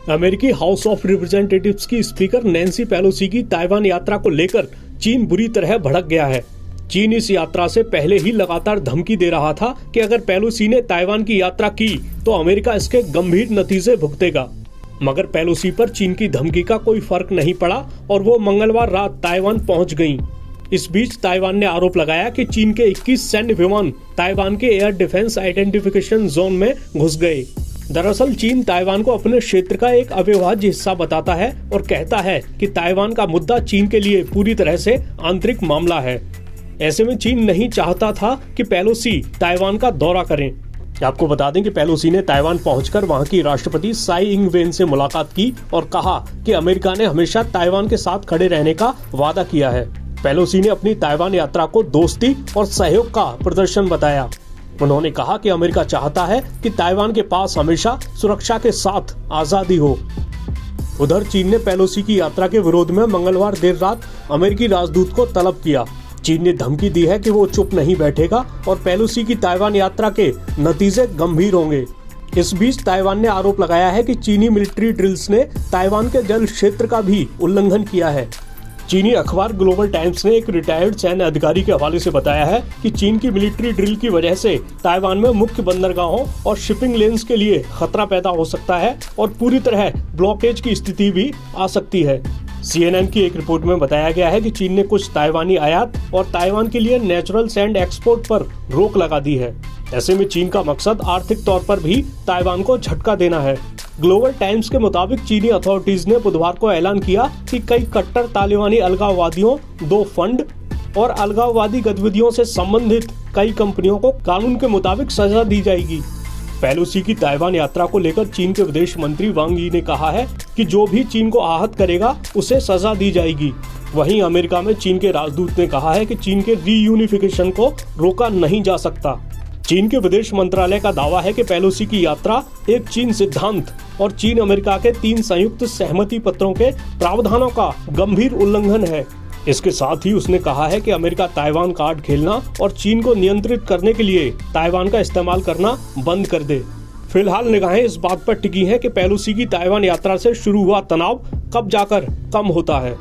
अमेरिकी house of representatives की speaker Nancy Pelosi की ताइवान यात्रा को लेकर चीन बुरी तरह भड़क गया है। चीन इस यात्रा से पहले ही लगातार धमकी दे रहा था कि अगर पेलोसी ने ताइवान की यात्रा की तो अमेरिका इसके गंभीर नतीजे भुगतेगा। मगर पेलोसी पर चीन की धमकी का कोई फर्क नहीं पड़ा और वो मंगलवार रात ताइवान पहुंच गईं। इस बीच ताइवान ने आरोप लगाया कि चीन के 21 सैन्य विमान ताइवान के एयर डिफेंस आइडेंटिफिकेशन जोन में घुस गए। दरअसल चीन ताइवान को अपने क्षेत्र का एक अविभाज्य हिस्सा बताता है और कहता है कि ताइवान का मुद्दा चीन के लिए पूरी तरह से आंतरिक मामला है। ऐसे में चीन नहीं चाहता था कि पेलोसी ताइवान का दौरा करें। आपको बता दें कि पेलोसी ने ताइवान पहुंचकर वहां की राष्ट्रपति साई इंग वेन से मुलाकात की और कहा कि अमेरिका ने हमेशा ताइवान के साथ खड़े रहने का वादा किया है। पेलोसी ने अपनी ताइवान यात्रा को दोस्ती और सहयोग का प्रदर्शन बताया। उन्होंने कहा कि अमेरिका चाहता है कि ताइवान के पास हमेशा सुरक्षा के साथ आजादी हो। उधर चीन ने पेलोसी की यात्रा के विरोध में मंगलवार देर रात अमेरिकी राजदूत को तलब किया। चीन ने धमकी दी है कि वो चुप नहीं बैठेगा और पेलोसी की ताइवान यात्रा के नतीजे गंभीर होंगे। इस बीच ताइवान ने आरोप लगाया है कि चीनी मिलिट्री ड्रिल्स ने ताइवान के जल क्षेत्र का भी उल्लंघन किया है। चीनी अखबार ग्लोबल टाइम्स ने एक रिटायर्ड सैन्य अधिकारी के हवाले से बताया है कि चीन की मिलिट्री ड्रिल की वजह से ताइवान में मुख्य बंदरगाहों और शिपिंग लेन्स के लिए खतरा पैदा हो सकता है और पूरी तरह ब्लॉकेज की स्थिति भी आ सकती है। CNN की एक रिपोर्ट में बताया गया है कि चीन ने कुछ ताइवानी आयात और ताइवान के लिए नेचुरल सैंड एक्सपोर्ट पर रोक लगा दी है। ऐसे में चीन का मकसद आर्थिक तौर पर भी ताइवान को झटका देना है। ग्लोबल टाइम्स के मुताबिक चीनी अथॉरिटीज ने बुधवार को ऐलान किया कि कई कट्टर तालिबानी अलगाववादियों, 2 फंड और अलगाववादी गतिविधियों से संबंधित कई कंपनियों को कानून के मुताबिक सजा दी जाएगी। पेलोसी की ताइवान यात्रा को लेकर चीन के विदेश मंत्री वांग यी ने कहा है कि जो भी चीन को आहत करेगा उसे सजा दी जाएगी। वहीं अमेरिका में चीन के राजदूत ने कहा है कि चीन के रीयूनिफिकेशन को रोका नहीं जा सकता। चीन के विदेश मंत्रालय का दावा है कि पेलोसी की यात्रा एक चीन सिद्धांत और चीन अमेरिका के 3 संयुक्त सहमति पत्रों के प्रावधानों का गंभीर उल्लंघन है। इसके साथ ही उसने कहा है कि अमेरिका ताइवान कार्ड खेलना और चीन को नियंत्रित करने के लिए ताइवान का इस्तेमाल करना बंद कर दे। फिलहाल निगाहें इस बात पर टिकी हैं कि पेलोसी की ताइवान यात्रा से शुरू हुआ तनाव कब जाकर कम होता है।